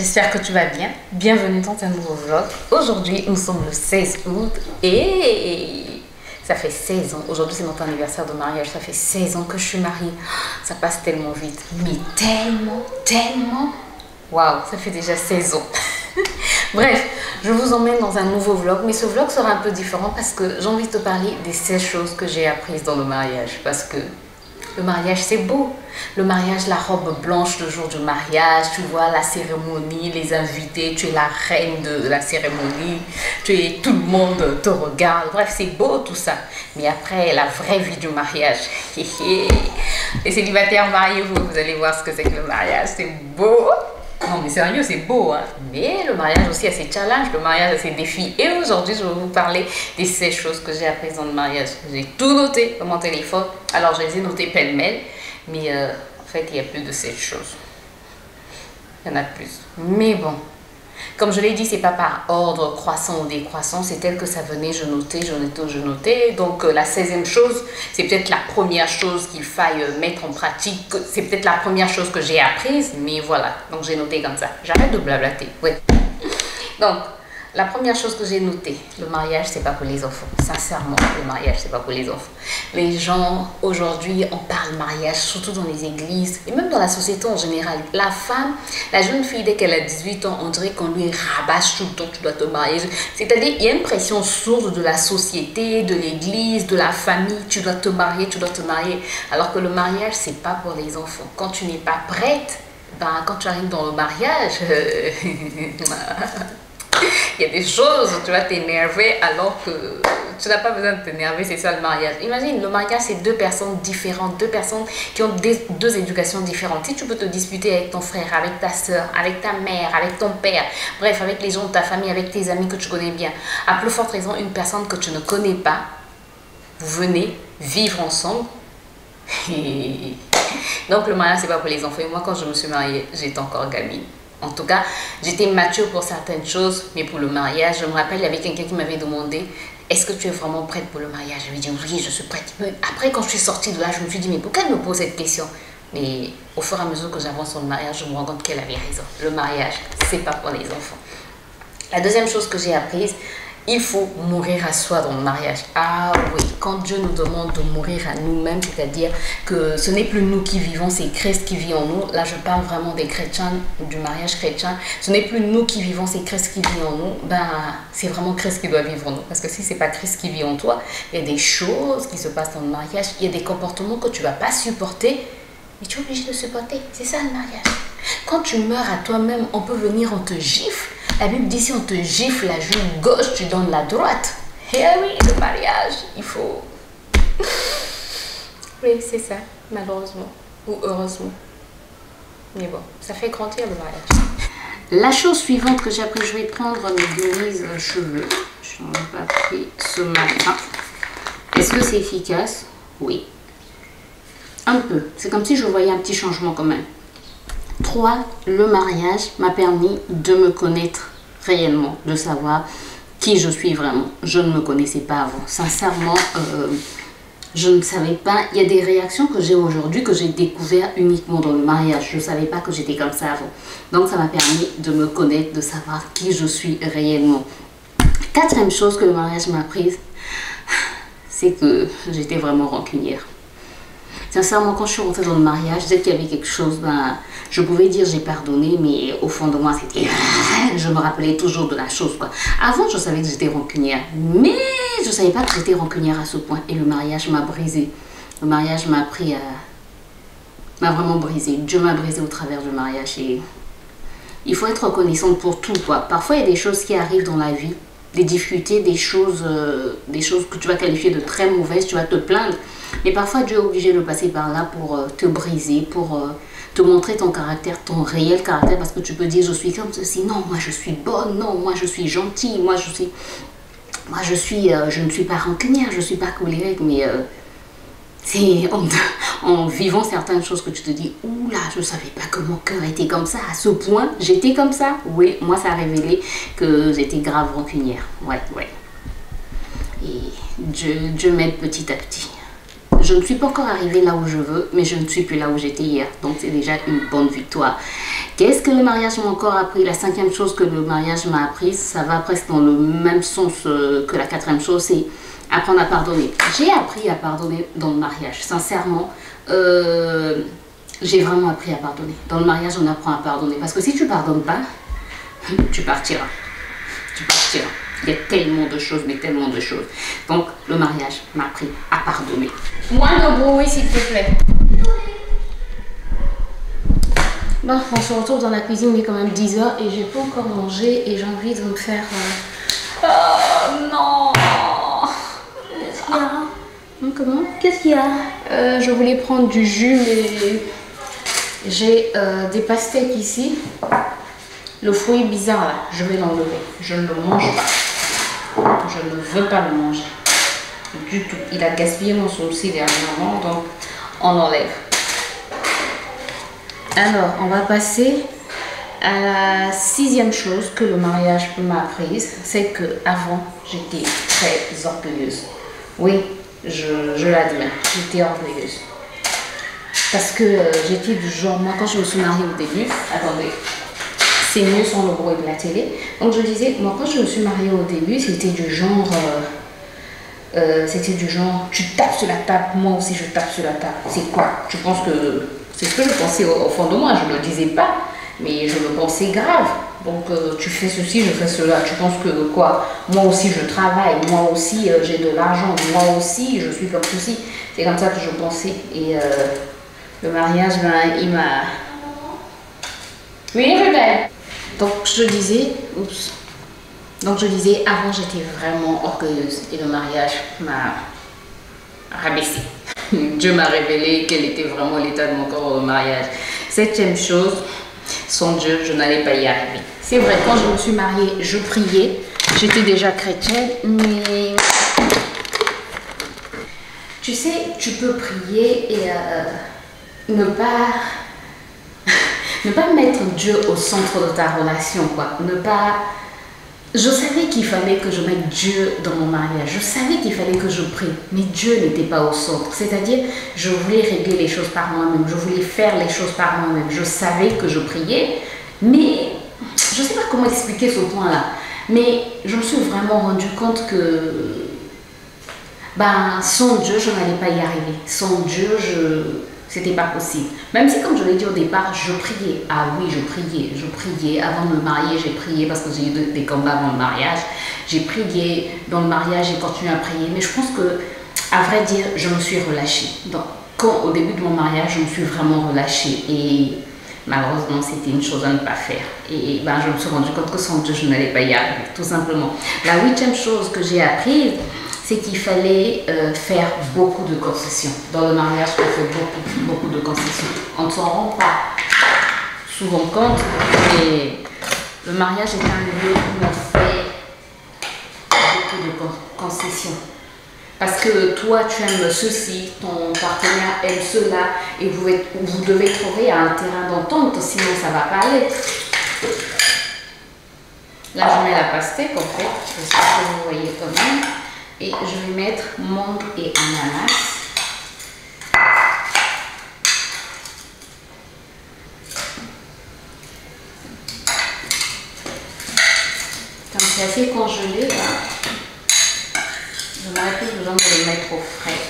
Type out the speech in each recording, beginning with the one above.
j'espère que tu vas bien. Bienvenue dans un nouveau vlog. Aujourd'hui, nous sommes le 16 août et ça fait 16 ans. Aujourd'hui, c'est notre anniversaire de mariage. Ça fait 16 ans que je suis mariée. Ça passe tellement vite, mais tellement. Waouh, ça fait déjà 16 ans. Bref, je vous emmène dans un nouveau vlog, mais ce vlog sera un peu différent parce que j'ai envie de te parler des 16 choses que j'ai apprises dans le mariage. Parce que le mariage, c'est beau. Le mariage, la robe blanche le jour du mariage, tu vois la cérémonie, les invités, tu es la reine de la cérémonie, tout le monde te regarde. Bref, c'est beau tout ça. Mais après, la vraie vie du mariage, les célibataires, mariez-vous, vous allez voir ce que c'est que le mariage, c'est beau. Non mais sérieux, c'est beau, hein? Mais le mariage aussi a ses challenges, le mariage a ses défis. Et aujourd'hui, je vais vous parler des 16 choses que j'ai apprises dans le mariage. J'ai tout noté dans mon téléphone. Alors, je les ai notées pêle-mêle. Mais en fait, il y a plus de 16 choses. Il y en a plus. Mais bon, comme je l'ai dit, c'est pas par ordre croissant ou décroissant. C'est tel que ça venait, je notais. Donc, la 16e chose, c'est peut-être la première chose qu'il faille mettre en pratique. C'est peut-être la première chose que j'ai apprise. Mais voilà, donc j'ai noté comme ça. J'arrête de blablater. Ouais. Donc, la première chose que j'ai notée, le mariage, c'est pas pour les enfants. Sincèrement, le mariage, c'est pas pour les enfants. Les gens, aujourd'hui, on parle mariage, surtout dans les églises, et même dans la société en général. La femme, la jeune fille, dès qu'elle a 18 ans, on dirait qu'on lui rabâche tout le temps, tu dois te marier. C'est-à-dire, il y a une pression sourde de la société, de l'église, de la famille, tu dois te marier, tu dois te marier. Alors que le mariage, c'est pas pour les enfants. Quand tu n'es pas prête, ben, quand tu arrives dans le mariage... il y a des choses où tu vas t'énerver alors que tu n'as pas besoin de t'énerver, c'est ça le mariage. Imagine, le mariage, c'est deux personnes différentes, deux personnes qui ont deux éducations différentes. Si tu peux te disputer avec ton frère, avec ta soeur, avec ta mère, avec ton père, bref, avec les gens de ta famille, avec tes amis que tu connais bien, à plus forte raison, une personne que tu ne connais pas, vous venez vivre ensemble. Et donc le mariage, c'est pas pour les enfants. Et moi, quand je me suis mariée, j'étais encore gamine. En tout cas, j'étais mature pour certaines choses, mais pour le mariage, je me rappelle, il y avait quelqu'un qui m'avait demandé « Est-ce que tu es vraiment prête pour le mariage ?» Je lui ai dit « Oui, je suis prête. » Après, quand je suis sortie de là, je me suis dit « Mais pourquoi elle me pose cette question ?» Mais au fur et à mesure que j'avance sur le mariage, je me rends compte qu'elle avait raison. Le mariage, c'est pas pour les enfants. La deuxième chose que j'ai apprise, il faut mourir à soi dans le mariage. Ah oui, quand Dieu nous demande de mourir à nous-mêmes, c'est-à-dire que ce n'est plus nous qui vivons, c'est Christ qui vit en nous. Là, je parle vraiment des chrétiens, du mariage chrétien. Ce n'est plus nous qui vivons, c'est Christ qui vit en nous. Ben, c'est vraiment Christ qui doit vivre en nous. Parce que si ce n'est pas Christ qui vit en toi, il y a des choses qui se passent dans le mariage. Il y a des comportements que tu ne vas pas supporter, mais tu es obligé de supporter. C'est ça le mariage. Quand tu meurs à toi-même, on peut venir, on te gifle. La Bible dit si on te gifle la joue gauche, tu donnes la droite. Eh oui, le mariage, il faut... Oui, c'est ça, malheureusement. Ou heureusement. Mais bon, ça fait grandir le mariage. La chose suivante que j'ai appris, je vais prendre mes gris cheveux. Je n'en ai pas pris ce matin. Est-ce que c'est efficace? Oui. Un peu. C'est comme si je voyais un petit changement quand même. 3. Le mariage m'a permis de me connaître réellement, de savoir qui je suis vraiment. Je ne me connaissais pas avant. Sincèrement, je ne savais pas. Il y a des réactions que j'ai aujourd'hui que j'ai découvert uniquement dans le mariage. Je ne savais pas que j'étais comme ça avant. Donc ça m'a permis de me connaître, de savoir qui je suis réellement. 4e chose que le mariage m'a apprise, c'est que j'étais vraiment rancunière. Sincèrement, quand je suis rentrée dans le mariage, dès qu'il y avait quelque chose, ben, je pouvais dire j'ai pardonné, mais au fond de moi, c'était... Je me rappelais toujours de la chose, quoi. Avant, je savais que j'étais rancunière, mais je ne savais pas que j'étais rancunière à ce point. Et le mariage m'a brisée. Le mariage m'a appris à... m'a vraiment brisée. Dieu m'a brisée au travers du mariage. Et il faut être reconnaissante pour tout, quoi. Parfois, il y a des choses qui arrivent dans la vie, des difficultés, des choses que tu vas qualifier de très mauvaises, tu vas te plaindre. Mais parfois, Dieu est obligé de passer par là pour te briser, pour te montrer ton caractère, ton réel caractère. Parce que tu peux dire, je suis comme ceci. Non, moi, je suis bonne. Non, moi, je suis gentille. Je ne suis pas rancunière, je ne suis pas colérique. Mais c'est en vivant certaines choses que tu te dis, oula, je ne savais pas que mon cœur était comme ça. À ce point, j'étais comme ça. Oui, moi, ça a révélé que j'étais grave rancunière. Ouais. Et Dieu m'aide petit à petit. Je ne suis pas encore arrivée là où je veux, mais je ne suis plus là où j'étais hier. Donc c'est déjà une bonne victoire. Qu'est-ce que le mariage m'a encore appris? La cinquième chose que le mariage m'a appris, ça va presque dans le même sens que la quatrième chose, c'est apprendre à pardonner. J'ai appris à pardonner dans le mariage. Sincèrement, j'ai vraiment appris à pardonner. Dans le mariage, on apprend à pardonner. Parce que si tu ne pardonnes pas, tu partiras. Tu partiras. Il y a tellement de choses, mais tellement de choses. Donc, le mariage m'a appris à pardonner. Moins de bruit, s'il te plaît. Bon, on se retrouve dans la cuisine, il est quand même 10 h et j'ai pas encore mangé et j'ai envie de me faire... Oh non! Qu'est-ce qu'il y a? Comment? Qu'est-ce qu'il y a? Je voulais prendre du jus, mais j'ai des pastèques ici. Le fruit bizarre là, je vais l'enlever. Je ne le mange pas. Je ne veux pas le manger du tout. Il a gaspillé mon saucisson dernièrement, donc on l'enlève. Alors, on va passer à la sixième chose que le mariage m'a apprise, c'est que avant j'étais très orgueilleuse. Oui, je l'admets, j'étais orgueilleuse. Parce que j'étais du genre, moi quand je me suis mariée au début, attendez, c'est mieux sans le bruit de la télé. Donc je disais, moi quand je me suis mariée au début, c'était du genre, tu tapes sur la table, moi aussi je tape sur la table. C'est quoi? Je pense que c'est ce que je pensais au fond de moi, je ne le disais pas, mais je le pensais grave. Donc tu fais ceci, je fais cela. Tu penses que quoi? Moi aussi je travaille, moi aussi j'ai de l'argent, moi aussi je suis comme ceci. C'est comme ça que je pensais. Et le mariage, ben, il m'a... Oui, je t'aime. Donc je disais, oups. Donc je disais, avant j'étais vraiment orgueilleuse et le mariage m'a rabaissé. Dieu m'a révélé quel était vraiment l'état de mon corps au mariage. Septième chose, sans Dieu, je n'allais pas y arriver. C'est vrai, quand je me suis mariée, je priais. J'étais déjà chrétienne, mais tu sais, tu peux prier et ne pas mettre Dieu au centre de ta relation, quoi. Ne pas... Je savais qu'il fallait que je mette Dieu dans mon mariage. Je savais qu'il fallait que je prie. Mais Dieu n'était pas au centre. C'est-à-dire, je voulais régler les choses par moi-même. Je voulais faire les choses par moi-même. Je savais que je priais. Mais je ne sais pas comment expliquer ce point-là. Mais je me suis vraiment rendu compte que ben, sans Dieu, je n'allais pas y arriver. Sans Dieu, c'était pas possible. Même si, comme je l'ai dit au départ, je priais. Ah oui, je priais. Avant de me marier, j'ai prié parce que j'ai eu des combats avant le mariage. J'ai prié. Dans le mariage, j'ai continué à prier. Mais je pense que, à vrai dire, je me suis relâchée. Donc, au début de mon mariage, je me suis vraiment relâchée. Et malheureusement, c'était une chose à ne pas faire. Et ben, je me suis rendu compte que sans Dieu, je n'allais pas y arriver, tout simplement. La huitième chose que j'ai apprise, c'est qu'il fallait faire beaucoup de concessions. Dans le mariage, on fait beaucoup de concessions. On ne s'en rend pas souvent compte, mais le mariage est un lieu où on fait beaucoup de concessions. Parce que toi, tu aimes ceci, ton partenaire aime cela, et vous devez trouver un terrain d'entente, sinon ça ne va pas aller. Là, je mets la pastèque, en fait, j'espère que vous voyez quand même. Et je vais mettre mangue et ananas. Comme c'est assez congelé, là, je n'aurais plus besoin de le mettre au frais.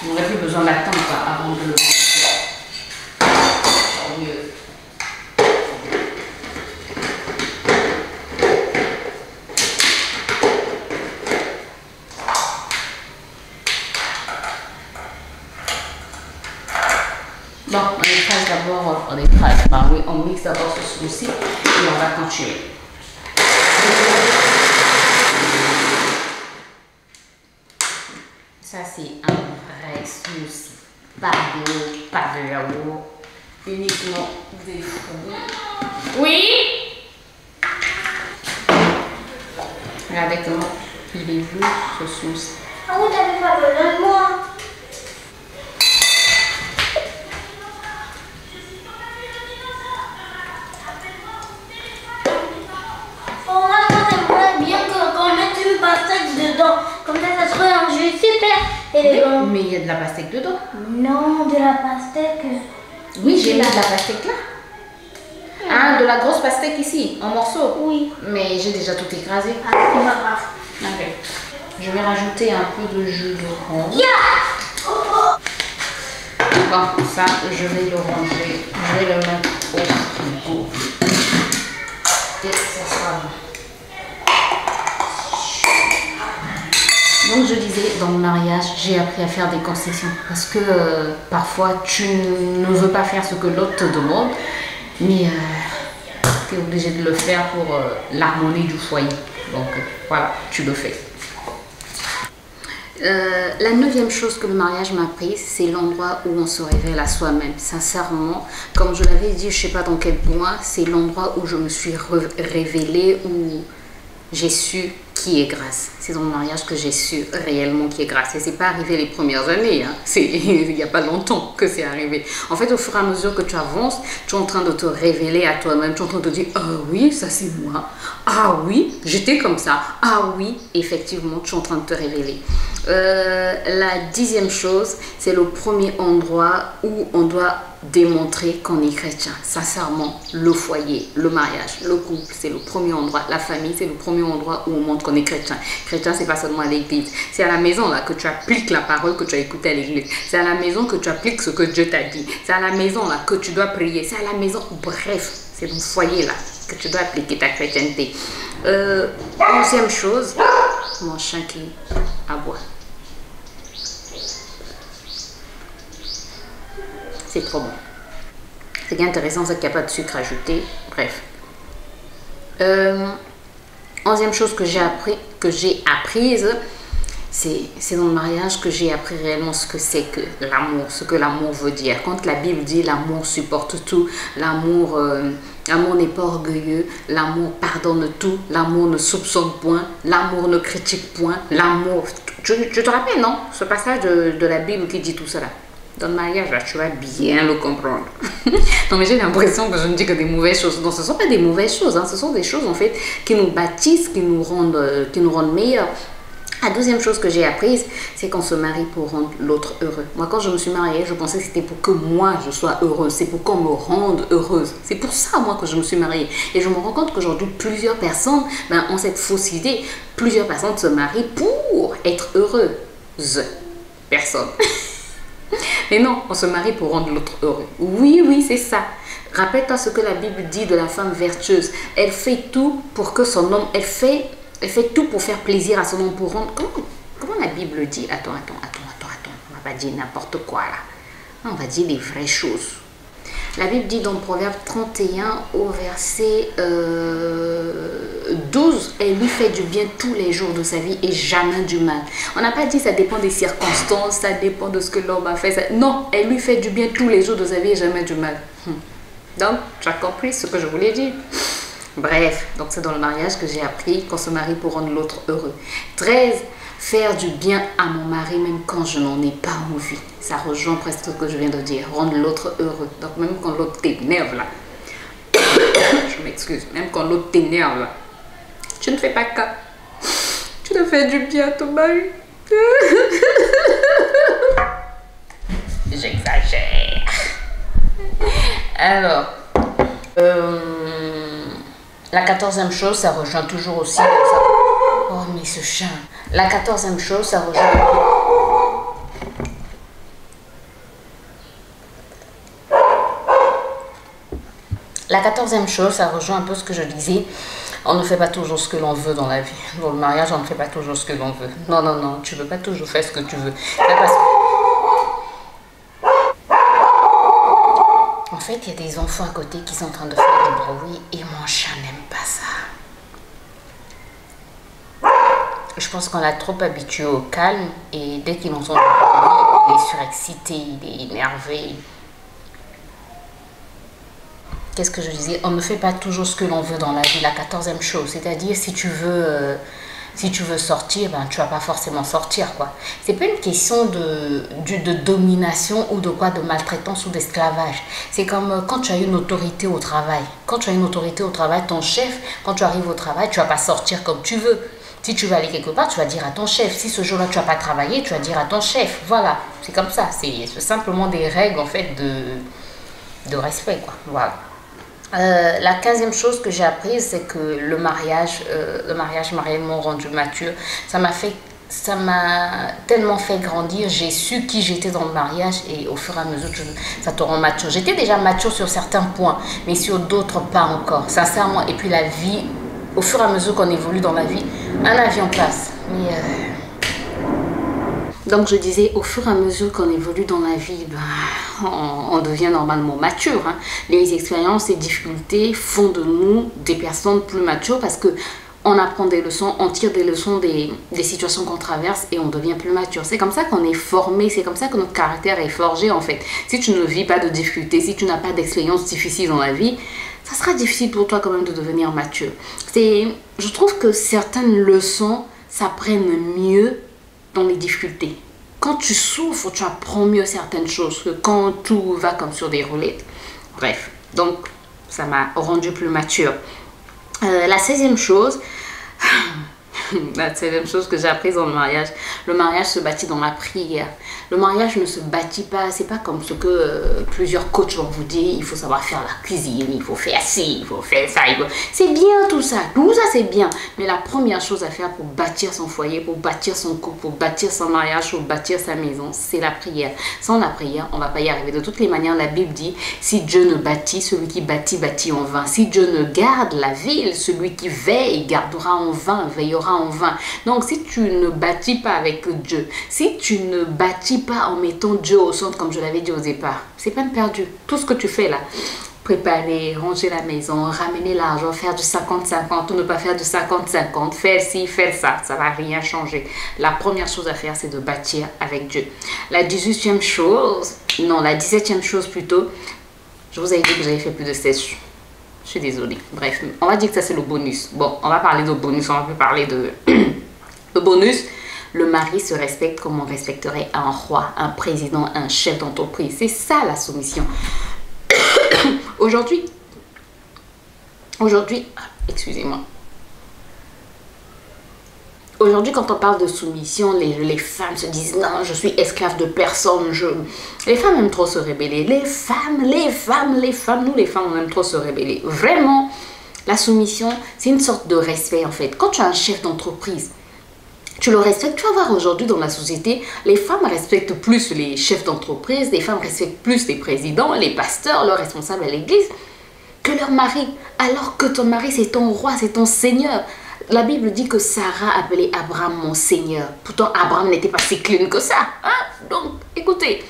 Je n'aurais plus besoin d'attendre avant de le manger. Tant mieux. Bon, on écrase d'abord, on mixe d'abord ce smoothie et on va continuer. Ça, c'est un vrai smoothie. Pas d'eau, pas de yaourt, uniquement des fruits. Oui? Regardez comment il est vu, ce smoothie. Ah, vous n'avez pas besoin de moi. Dedans. Comme ça serait un jus super Et les gants. Mais il y a de la pastèque dedans. Non, de la pastèque. Oui, j'ai mis de la pastèque là. Ah, de la grosse pastèque ici, en morceaux. Oui. Mais j'ai déjà tout écrasé. Ah, c'est pas grave. Ok. Je vais rajouter un peu de jus d'orange. Bon, ça, je vais le ranger. Je vais le mettre au frigo. Et ça sera bon. Donc je disais, dans le mariage, j'ai appris à faire des concessions. Parce que parfois, tu ne veux pas faire ce que l'autre te demande. Mais tu es obligé de le faire pour l'harmonie du foyer. Donc voilà, tu le fais. La 9e chose que le mariage m'a appris, c'est l'endroit où on se révèle à soi-même. Sincèrement, comme je l'avais dit, je ne sais pas dans quel mois, c'est l'endroit où je me suis révélée, où j'ai su qui est grâce. C'est dans le mariage que j'ai su réellement qui est grâce. Et c'est pas arrivé les premières années. Hein. Il n'y a pas longtemps que c'est arrivé. En fait, au fur et à mesure que tu avances, tu es en train de te révéler à toi-même. Tu es en train de te dire, ah oui, ça c'est moi. Ah oui, j'étais comme ça. Ah oui, effectivement, tu es en train de te révéler. La 10e chose, c'est le premier endroit où on doit démontrer qu'on est chrétien. Sincèrement, le foyer, le mariage, le couple, c'est le premier endroit. La famille, c'est le premier endroit où on montre qu'on est chrétien. Chrétien, c'est pas seulement à l'église. C'est à la maison là que tu appliques la parole que tu as écoutée à l'église. C'est à la maison que tu appliques ce que Dieu t'a dit. C'est à la maison là que tu dois prier. C'est à la maison, bref, c'est dans le foyer là que tu dois appliquer ta chrétienté. 11e chose, mon chien qui aboie. C'est trop bon. Ce qui est intéressant, c'est qu'il n'y a pas de sucre ajouté. Bref. 11e chose que j'ai apprise, c'est dans le mariage que j'ai appris réellement ce que c'est que l'amour, ce que l'amour veut dire. Quand la Bible dit l'amour supporte tout, l'amour n'est pas orgueilleux, l'amour pardonne tout, l'amour ne soupçonne point, l'amour ne critique point, l'amour... Tu te rappelles, non? Ce passage de la Bible qui dit tout cela. Dans le mariage, là, tu vas bien le comprendre. Non, mais j'ai l'impression que je ne dis que des mauvaises choses. Non, ce ne sont pas des mauvaises choses. Hein. Ce sont des choses, en fait, qui nous bâtissent, qui nous rendent meilleurs. La 12e chose que j'ai apprise, c'est qu'on se marie pour rendre l'autre heureux. Moi, quand je me suis mariée, je pensais que c'était pour que moi, je sois heureuse. C'est pour qu'on me rende heureuse. C'est pour ça, moi, que je me suis mariée. Et je me rends compte qu'aujourd'hui, plusieurs personnes ont cette fausse idée. Plusieurs personnes se marient pour être heureuses. Personne. Mais non, on se marie pour rendre l'autre heureux. Oui, oui, c'est ça. Rappelle-toi ce que la Bible dit de la femme vertueuse. Elle fait tout pour que son homme... Elle fait tout pour faire plaisir à son homme, pour rendre... Comment la Bible dit? Attends. On va pas dire n'importe quoi là. On va dire les vraies choses. La Bible dit dans Proverbe 31 au verset 12, elle lui fait du bien tous les jours de sa vie et jamais du mal. On n'a pas dit ça dépend des circonstances, ça dépend de ce que l'homme a fait. Ça... Non, elle lui fait du bien tous les jours de sa vie et jamais du mal. Donc, tu as compris ce que je voulais dire. Bref, donc c'est dans le mariage que j'ai appris qu'on se marie pour rendre l'autre heureux. 13, faire du bien à mon mari même quand je n'en ai pas envie. Ça rejoint presque ce que je viens de dire, rendre l'autre heureux. Donc même quand l'autre t'énerve là, je m'excuse, même quand l'autre t'énerve là, tu ne fais pas cas. Tu te fais du bien à ton mari. J'exagère. Alors, la 14e chose, ça rejoint toujours aussi... Oh, mais ce chien. La 14e chose, ça rejoint... La 14e chose, ça rejoint un peu ce que je disais. On ne fait pas toujours ce que l'on veut dans la vie. Dans le mariage, on ne fait pas toujours ce que l'on veut. Non, non, non, tu ne veux pas toujours faire ce que tu veux. En fait, il y a des enfants à côté qui sont en train de faire du bruit et mon chat n'aime pas ça. Je pense qu'on l'a trop habitué au calme et dès qu'il entend du bruit, il est surexcité, il est énervé. Qu'est-ce que je disais? On ne fait pas toujours ce que l'on veut dans la vie, la 14e chose. C'est-à-dire, si tu veux sortir, ben, tu ne vas pas forcément sortir, quoi. C'est pas une question de domination ou de quoi, de maltraitance ou d'esclavage. C'est comme quand tu as une autorité au travail. Quand tu as une autorité au travail, ton chef, quand tu arrives au travail, tu ne vas pas sortir comme tu veux. Si tu vas aller quelque part, tu vas dire à ton chef. Si ce jour-là, tu n'as pas travaillé, tu vas dire à ton chef. Voilà, c'est comme ça. C'est simplement des règles, en fait, de respect, quoi. Voilà. La 15e chose que j'ai apprise, c'est que le mariage m'a réellement rendu mature. Ça m'a tellement fait grandir. J'ai su qui j'étais dans le mariage et au fur et à mesure, ça te rend mature. J'étais déjà mature sur certains points, mais sur d'autres pas encore, sincèrement. Et puis la vie, au fur et à mesure qu'on évolue dans la vie, un avion passe. Donc je disais, au fur et à mesure qu'on évolue dans la vie, on devient normalement mature. Hein. Les expériences et difficultés font de nous des personnes plus matures parce que on apprend des leçons, on tire des leçons des situations qu'on traverse et on devient plus mature. C'est comme ça qu'on est formé, c'est comme ça que notre caractère est forgé en fait. Si tu ne vis pas de difficultés, si tu n'as pas d'expériences difficiles dans la vie, ça sera difficile pour toi quand même de devenir mature. Je trouve que certaines leçons s'apprennent mieux dans les difficultés. Quand tu souffres, tu apprends mieux certaines choses que quand tout va comme sur des roulettes. Bref, donc ça m'a rendu plus mature. La 16e chose, la 16e chose que j'ai apprise dans le mariage se bâtit dans la prière. Le mariage ne se bâtit pas, c'est pas comme ce que plusieurs coachs vont vous dire, il faut savoir faire la cuisine, il faut faire ci, il faut faire ça. C'est bien tout ça c'est bien. Mais la première chose à faire pour bâtir son foyer, pour bâtir son couple, pour bâtir son mariage, pour bâtir sa maison, c'est la prière. Sans la prière, on ne va pas y arriver. De toutes les manières, la Bible dit, si Dieu ne bâtit, celui qui bâtit, bâtit en vain. Si Dieu ne garde la ville, celui qui veille, gardera en vain, veillera en vain. Donc, si tu ne bâtis pas avec Dieu, si tu ne bâtis pas en mettant Dieu au centre, comme je l'avais dit au départ, c'est peine perdue. Tout ce que tu fais là, préparer, ranger la maison, ramener l'argent, faire du 50-50 ou ne pas faire du 50-50, faire ci, faire ça, ça va rien changer. La première chose à faire, c'est de bâtir avec Dieu. La 17e chose plutôt, je vous avais dit que j'avais fait plus de 16. Je suis désolée. Bref, on va dire que ça c'est le bonus. Bon, on va parler de bonus, on va plus parler de... Le bonus, le mari se respecte comme on respecterait un roi, un président, un chef d'entreprise. C'est ça la soumission. Aujourd'hui, excusez-moi. Aujourd'hui, quand on parle de soumission, les femmes se disent non, je suis esclave de personne. Les femmes aiment trop se rébeller. Les femmes, nous les femmes, on aime trop se rébeller. Vraiment, la soumission, c'est une sorte de respect en fait. Quand tu as un chef d'entreprise, tu le respectes. Tu vas voir aujourd'hui dans la société, les femmes respectent plus les chefs d'entreprise, les femmes respectent plus les présidents, les pasteurs, leurs responsables à l'église, que leur mari. Alors que ton mari, c'est ton roi, c'est ton seigneur. La Bible dit que Sarah appelait Abraham mon seigneur. Pourtant, Abraham n'était pas si clean que ça. Hein? Donc, écoutez,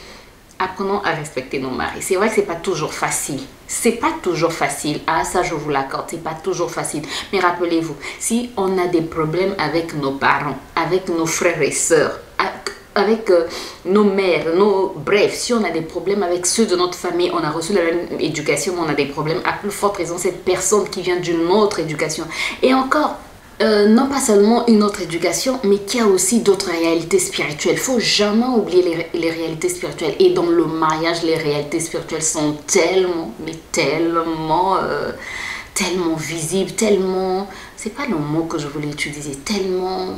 apprenons à respecter nos maris. C'est vrai que c'est pas toujours facile. C'est pas toujours facile. Ah, ça, je vous l'accorde. C'est pas toujours facile. Mais rappelez-vous, si on a des problèmes avec nos parents, avec nos frères et sœurs, avec nos mères, bref, si on a des problèmes avec ceux de notre famille, on a reçu la même éducation, mais on a des problèmes, à plus forte raison, cette personne qui vient d'une autre éducation. Et encore, non pas seulement une autre éducation, mais qui a aussi d'autres réalités spirituelles. Il ne faut jamais oublier les réalités spirituelles. Et dans le mariage, les réalités spirituelles sont tellement visibles, tellement... C'est pas le mot que je voulais utiliser, tellement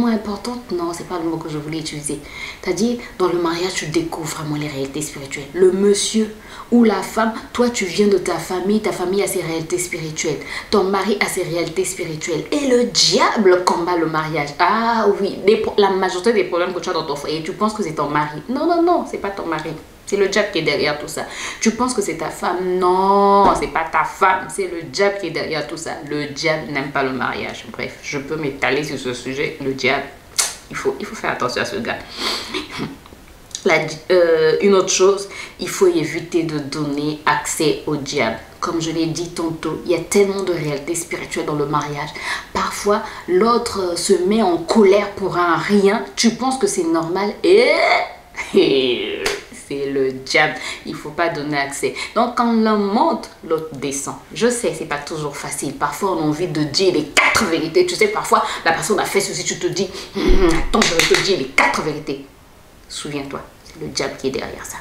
importante, non, c'est pas le mot que je voulais utiliser. C'est-à-dire, dans le mariage, tu découvres vraiment les réalités spirituelles. Le monsieur ou la femme, toi, tu viens de ta famille a ses réalités spirituelles. Ton mari a ses réalités spirituelles. Et le diable combat le mariage. Ah oui, la majorité des problèmes que tu as dans ton foyer, tu penses que c'est ton mari. Non, c'est pas ton mari. C'est le diable qui est derrière tout ça. Tu penses que c'est ta femme. Non, c'est pas ta femme. C'est le diable qui est derrière tout ça. Le diable n'aime pas le mariage. Bref, je peux m'étaler sur ce sujet. Le diable, il faut faire attention à ce gars. Une autre chose, il faut éviter de donner accès au diable. Comme je l'ai dit tantôt, il y a tellement de réalités spirituelles dans le mariage. Parfois, l'autre se met en colère pour un rien. Tu penses que c'est normal et c'est le diable. Il ne faut pas donner accès. Donc, quand l'un monte, l'autre descend. Je sais, c'est pas toujours facile. Parfois, on a envie de dire les 4 vérités. Tu sais, parfois, la personne a fait ceci. Tu te dis, attends, je vais te dire les 4 vérités. Souviens-toi, c'est le diable qui est derrière ça.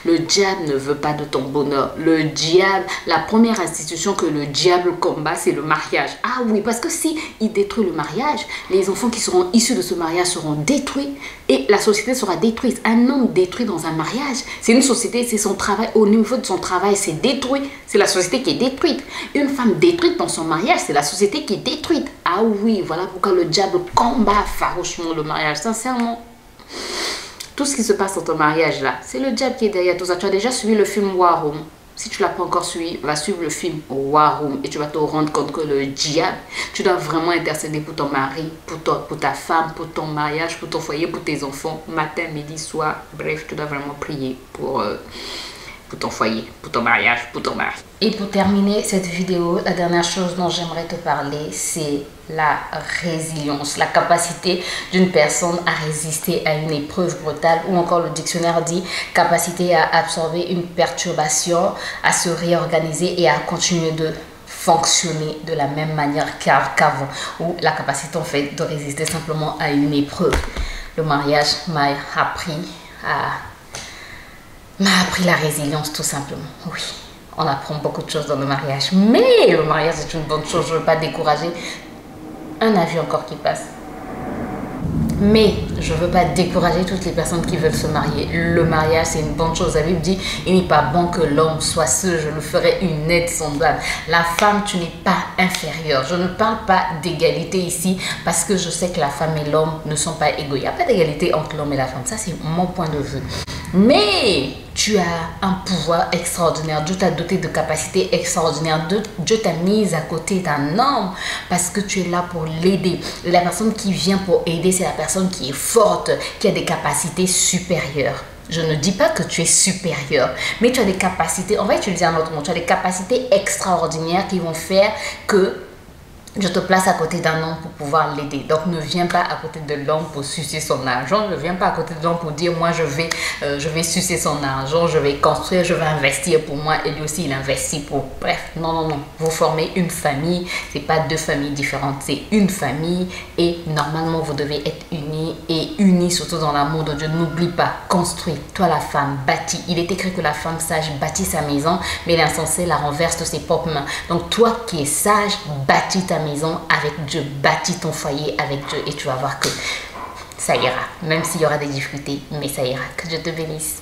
Le diable ne veut pas de ton bonheur. Le diable, la première institution que le diable combat, c'est le mariage. Ah oui, parce que si il détruit le mariage, les enfants qui seront issus de ce mariage seront détruits et la société sera détruite. Un homme détruit dans un mariage, c'est une société, c'est son travail. Au niveau de son travail, c'est détruit. C'est la société qui est détruite. Une femme détruite dans son mariage, c'est la société qui est détruite. Ah oui, voilà pourquoi le diable combat farouchement le mariage. Sincèrement, tout ce qui se passe dans ton mariage là, c'est le diable qui est derrière tout ça. Tu as déjà suivi le film War Room. Si tu ne l'as pas encore suivi, va suivre le film War Room et tu vas te rendre compte que le diable, tu dois vraiment intercéder pour ton mari, pour ta femme, pour ton mariage, pour ton foyer, pour tes enfants, matin, midi, soir. Bref, tu dois vraiment prier pour ton foyer, pour ton mariage, pour ton mari. Et pour terminer cette vidéo, la dernière chose dont j'aimerais te parler, c'est la résilience, la capacité d'une personne à résister à une épreuve brutale, ou encore le dictionnaire dit capacité à absorber une perturbation, à se réorganiser et à continuer de fonctionner de la même manière qu'avant, ou la capacité en fait de résister simplement à une épreuve. Le mariage m'a appris la résilience tout simplement. Oui, on apprend beaucoup de choses dans le mariage, mais le mariage est une bonne chose, je ne veux pas décourager. Un avis encore qui passe. Mais je ne veux pas décourager toutes les personnes qui veulent se marier. Le mariage, c'est une bonne chose. La Bible dit, il n'est pas bon que l'homme soit seul, je le ferai une aide semblable. La femme, tu n'es pas inférieure. Je ne parle pas d'égalité ici parce que je sais que la femme et l'homme ne sont pas égaux. Il n'y a pas d'égalité entre l'homme et la femme. Ça, c'est mon point de vue. Mais tu as un pouvoir extraordinaire. Dieu t'a doté de capacités extraordinaires. Dieu t'a mise à côté d'un homme parce que tu es là pour l'aider. La personne qui vient pour aider, c'est la personne qui est forte, qui a des capacités supérieures. Je ne dis pas que tu es supérieur, mais tu as des capacités, on va utiliser un autre mot, tu as des capacités extraordinaires qui vont faire que je te place à côté d'un homme pour pouvoir l'aider. Donc, ne viens pas à côté de l'homme pour sucer son argent. Ne viens pas à côté de l'homme pour dire, moi, je vais sucer son argent, je vais construire, je vais investir pour moi. Et lui aussi, il investit pour... Bref, non, non, non. Vous formez une famille. Ce n'est pas deux familles différentes. C'est une famille. Et normalement, vous devez être unis et unis surtout dans l'amour de Dieu. N'oublie pas, construis. Toi, la femme, bâtis. Il est écrit que la femme sage bâtit sa maison, mais l'insensé la renverse de ses propres mains. Donc, toi qui es sage, bâtis ta maison avec Dieu, bâtis ton foyer avec Dieu et tu vas voir que ça ira, même s'il y aura des difficultés, mais ça ira. Que Dieu te bénisse.